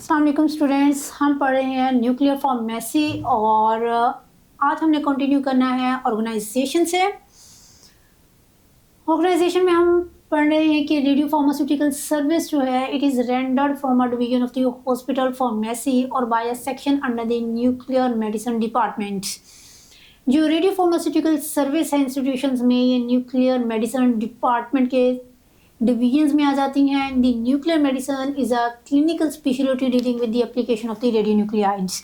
अस्सलाम वालेकुम स्टूडेंट्स, हम पढ़ रहे हैं न्यूक्लियर फार्मेसी और आज हमने कंटिन्यू करना है ऑर्गेनाइजेशन से। ऑर्गेनाइजेशन में हम पढ़ रहे हैं कि रेडियो फार्मास्यूटिकल सर्विस जो है it is rendered from a division of the hospital pharmacy और by a section under the nuclear medicine department. जो रेडियो फार्मास्यूटिकल सर्विस है इंस्टीट्यूशंस में, ये न्यूक्लियर मेडिसिन डिपार्टमेंट के डिवीजन्स में आ जाती हैं। The nuclear medicine is a clinical specialty dealing with the application of the radionuclides.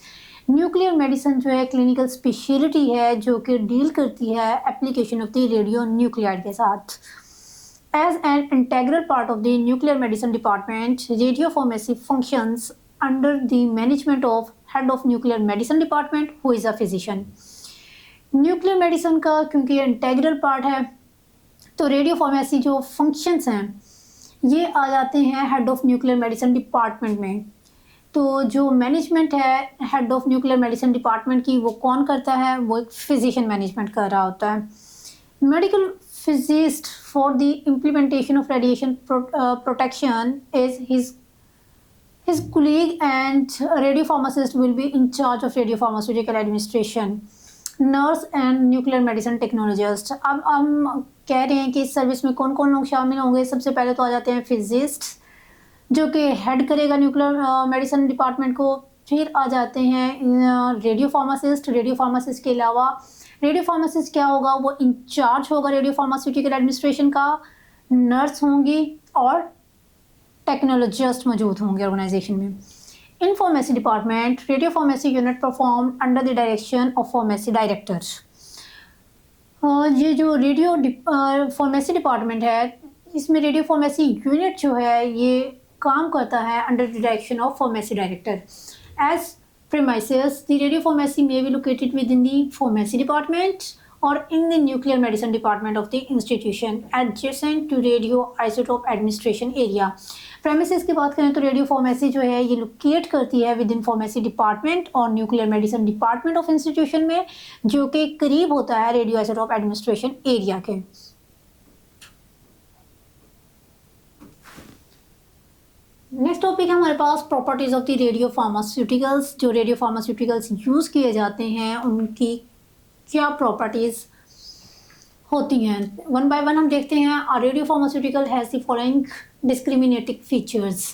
Nuclear medicine जो है क्लिनिकल स्पेशलिटी है जो कि डील करती है application of the radio nuclide के साथ। As an integral part of the nuclear medicine department, radio pharmacy functions under the management of head of nuclear medicine department who is a physician. Nuclear medicine का क्योंकि integral part है तो radio pharmacy जो functions हैं ये आ जाते हैं head of nuclear medicine department में। तो जो मैनेजमेंट है head of nuclear medicine department की वो कौन करता है? वो एक फिजिशियन मैनेजमेंट कर रहा होता है। Medical physicist for the implementation of radiation protection is his colleague and radio pharmacist will be in charge of radio pharmaceutical administration, nurse and nuclear medicine technologist. अब हम कह रहे हैं कि इस सर्विस में कौन कौन लोग शामिल होंगे। सबसे पहले तो आ जाते हैं फिजिस्ट जो कि हेड करेगा न्यूक्लियर मेडिसिन डिपार्टमेंट को। फिर आ जाते हैं रेडियो फार्मासिस्ट। रेडियो फार्मासिस्ट के अलावा रेडियो फार्मासिस्ट क्या होगा? वो इंचार्ज होगा रेडियो फार्मास्यूटिकल एडमिनिस्ट्रेशन का। नर्स होंगी और टेक्नोलॉजिस्ट मौजूद होंगे ऑर्गेनाइजेशन में। In pharmacy department, radio pharmacy unit performed under the direction of pharmacy director. ये जो रेडियो फार्मेसी डिपार्टमेंट है इसमें रेडियो फार्मेसी यूनिट जो है ये काम करता है under the direction of pharmacy director. As premises, the radio pharmacy may be located within the pharmacy department or in the nuclear medicine department of the institution adjacent to radio isotope administration area. Premises की बात करें तो radio pharmacy जो है ये locate करती है within pharmacy department और nuclear medicine department of institution में, जो कि करीब होता है रेडियो आइसोटोप एडमिनिस्ट्रेशन एरिया के। नेक्स्ट टॉपिक है हमारे पास properties of the radio pharmaceuticals. जो रेडियो फार्मास्यूटिकल्स यूज़ किए जाते हैं उनकी क्या प्रॉपर्टीज़ होती हैं, वन बाय वन हम देखते हैं। Radio pharmaceutical has the following discriminating features.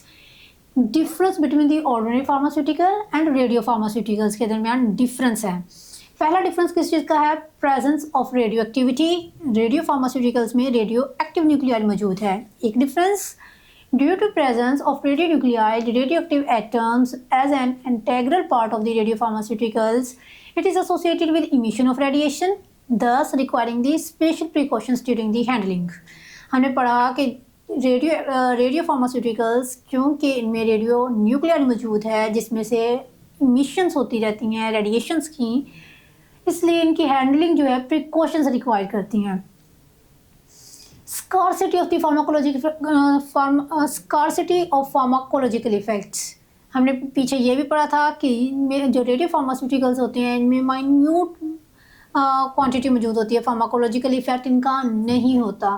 Difference between the ordinary pharmaceutical and radio pharmaceuticals के दरमियान डिफरेंस है। पहला डिफरेंस किस चीज़ का है? Presence of radio activity. Radio pharmaceuticals में रेडियो एक्टिव न्यूक्लियाइड मौजूद है। एक difference, due to presence of radio nuclide radio active atoms as an integral part of the radio pharmaceuticals, it is associated with emission of radiation, thus requiring the special precautions during the handling। हमने पढ़ा कि radio pharmaceuticals क्योंकि इनमें radio nuclide मौजूद है जिसमें से emissions होती रहती हैं रेडिएशंस की, इसलिए इनकी हैंडलिंग जो है प्रिकॉशंस रिक्वायर करती हैं। Scarcity of the scarcity of pharmacological effects. हमने पीछे ये भी पढ़ा था कि जो रेडियो फार्मास्यूटिकल्स होते हैं इनमें माइन्यूट क्वांटिटी मौजूद होती है, फार्माकोलॉजिकल इफेक्ट इनका नहीं होता।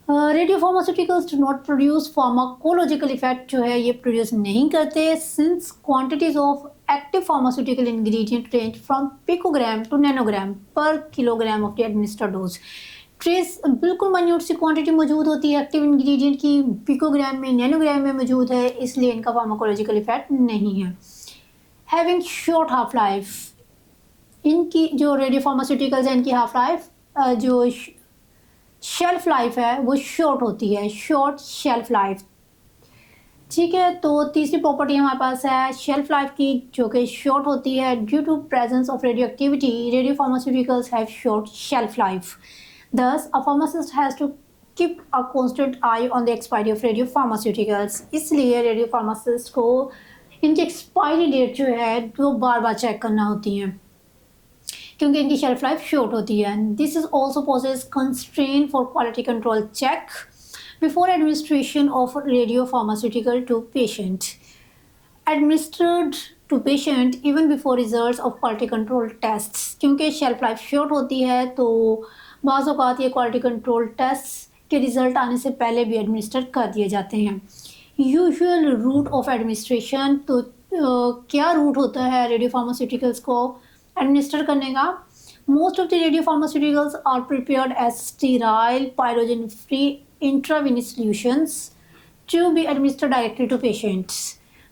Radiopharmaceuticals do not produce pharmacological effect जो है ये प्रोड्यूस नहीं करते, since quantities of active pharmaceutical ingredient range from picogram to nanogram per kilogram of the administered dose. Trace बिल्कुल माइन्यूट सी क्वांटिटी मौजूद होती है एक्टिव इंग्रेडिएंट की, पिकोग्राम में नैनोग्राम में मौजूद है, इसलिए इनका फार्माकोलॉजिकल इफेक्ट नहीं है। हैविंग शॉर्ट हाफ लाइफ, इनकी जो रेडियो फार्मास्यूटिकल्स है इनकी हाफ लाइफ जो शेल्फ लाइफ है वो शॉर्ट होती है, शॉर्ट शेल्फ लाइफ। ठीक है, तो तीसरी प्रॉपर्टी हमारे पास है शेल्फ लाइफ की जो कि शॉर्ट होती है। Due to presence of radio activity radio pharmaceuticals have short shelf life, thus a pharmacist has to keep a constant eye on the expiry of radio pharmaceuticals। इसलिए radio pharmacist को इनकी expiry date जो है वो बार बार check करना होती है क्योंकि इनकी शेल्फ लाइफ शॉर्ट होती है। This is also poses constrain for quality control check before administration of radio pharmaceutical to patient, administered to patient even before results of quality control tests. क्योंकि शेल्फ लाइफ शॉर्ट होती है तो बाज़ औक़ात ये quality control test के result आने से पहले भी एडमिनिस्टर कर दिए जाते हैं। यूजुअल रूट ऑफ एडमिनिस्ट्रेशन, तो क्या रूट होता है रेडियो फार्मास्यूटिकल्स को एडमिनिस्टर करने का? Most of the radio pharmaceuticals are prepared as sterile pyrogen free intravenous solutions to be administered directly to patients.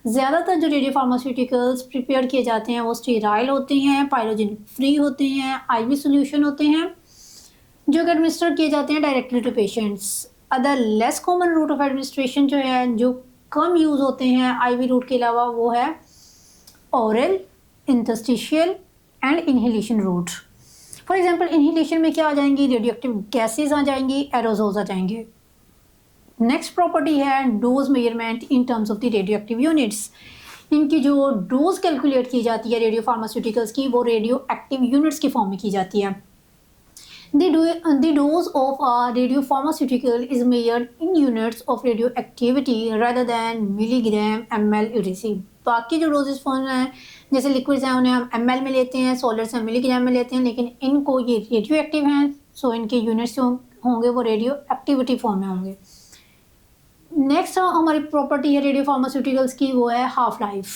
ज़्यादातर जो रेडियो फार्मास्यूटिकल्स प्रिपेयर किए जाते हैं वो स्टीराइल होते हैं, पायरोजन फ्री होते हैं, आईवी सॉल्यूशन होते हैं जो कि एडमिनिस्टर किए जाते हैं directly to patients. Other less common route of administration जो है, जो कम यूज़ होते हैं आईवी रूट के अलावा, वो है oral, interstitial and inhalation route. For example inhalation में क्या आ जाएंगी? रेडियोएक्टिव गैसेज आ जाएंगी, एरोजोल्स आ जाएंगे। नेक्स्ट प्रॉपर्टी है dose measurement in terms of the radioactive units. इनकी जो डोज कैलकुलेट की जाती है रेडियो फार्मास्यूटिकल्स की, वो रेडियो एक्टिव यूनिट्स की फॉर्म में की जाती है। The dose of a radiopharmaceutical is measured in units of radioactivity rather than milligram ml etc. बाकी जो डोजेस फॉर्म हैं, जैसे लिक्विड्स हैं, उन्हें हम ml में लेते हैं, सॉलिड्स हैं मिलीग्राम में लेते हैं, लेकिन इनको ये रेडियो एक्टिव हैं, सो इनके यूनिट्स जो होंगे वो रेडियो एक्टिविटी फॉर्म में होंगे। नेक्स्ट हमारी प्रॉपर्टी है रेडियो फार्मास्यूटिकल्स की, वो है half life.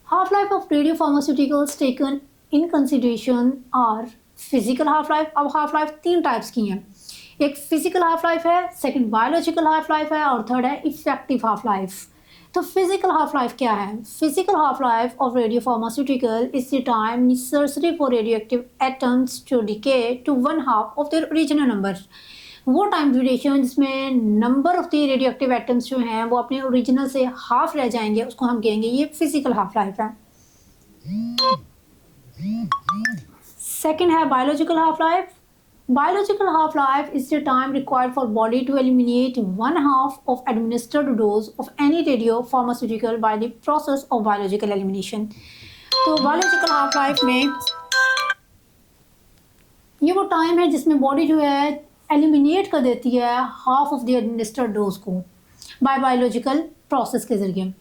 Half life of radio pharmaceuticals taken in consideration are physical half life. अब हाफ लाइफ तीन टाइप्स की हैं, एक फिजिकल हाफ लाइफ है, सेकंड बायोलॉजिकल हाफ लाइफ है, और थर्ड है इफेक्टिव हाफ लाइफ। तो फिजिकल हाफ लाइफ क्या है? Physical half life of radio pharmaceutical is the time necessary for radio active atoms to decay to 1/2 of their original number. वो time duration जिसमें number of the radio active atoms जो हैं वो अपने original से half रह जाएंगे, उसको हम कहेंगे ये फिजिकल हाफ लाइफ है। सेकेंड है biological half life. Biological half-life is the time required for body to eliminate 1/2 of administered dose of any radiopharmaceutical by the process of biological elimination। तो biological half-life में ये वो time है जिसमें body जो है एलिमिनेट कर देती है half of the administered dose को बाय बायोलॉजिकल प्रोसेस के जरिए।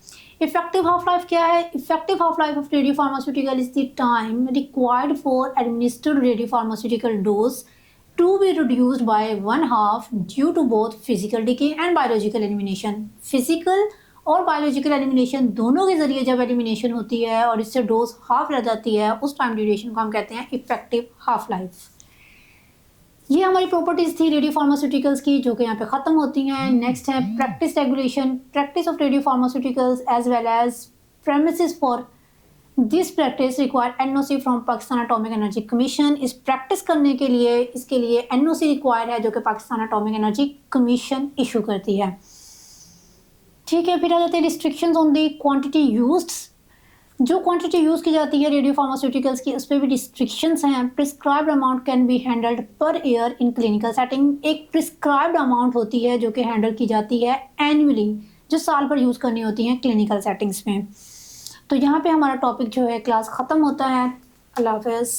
इफेक्टिव हाफ लाइफ क्या है? Effective half life of radio pharmaceutical is the time required for administered radio pharmaceutical dose to be reduced by 1/2 due to both physical decay and biological elimination। Physical और biological elimination दोनों के जरिए जब elimination होती है और इससे dose half रह जाती है, उस टाइम ड्यूरेशन को हम कहते हैं इफेक्टिव हाफ लाइफ। ये हमारी प्रॉपर्टीज थी रेडियो फार्मास्यूटिकल्स की, जो कि यहाँ पे ख़त्म होती हैं। नेक्स्ट है practice regulation. Practice of radio pharmaceuticals as well as premises for this practice require NOC from Pakistan Atomic Energy Commission. इस प्रैक्टिस करने के लिए इसके लिए एनओसी रिक्वायर है, जो कि Pakistan Atomic Energy commission issue करती है। ठीक है, फिर आ जाते हैं restrictions on the quantity used. जो क्वांटिटी यूज़ की जाती है रेडियो फार्मास्यूटिकल्स की, उस पर भी रिस्ट्रिक्शंस हैं। Prescribed amount can be handled per year in clinical setting. एक प्रिस्क्राइब्ड अमाउंट होती है जो कि हैंडल की जाती है एनुअली, जो साल भर यूज़ करनी होती हैं क्लिनिकल सेटिंग्स में। तो यहाँ पे हमारा टॉपिक जो है क्लास ख़त्म होता है। अल्लाह हाफ़िज़।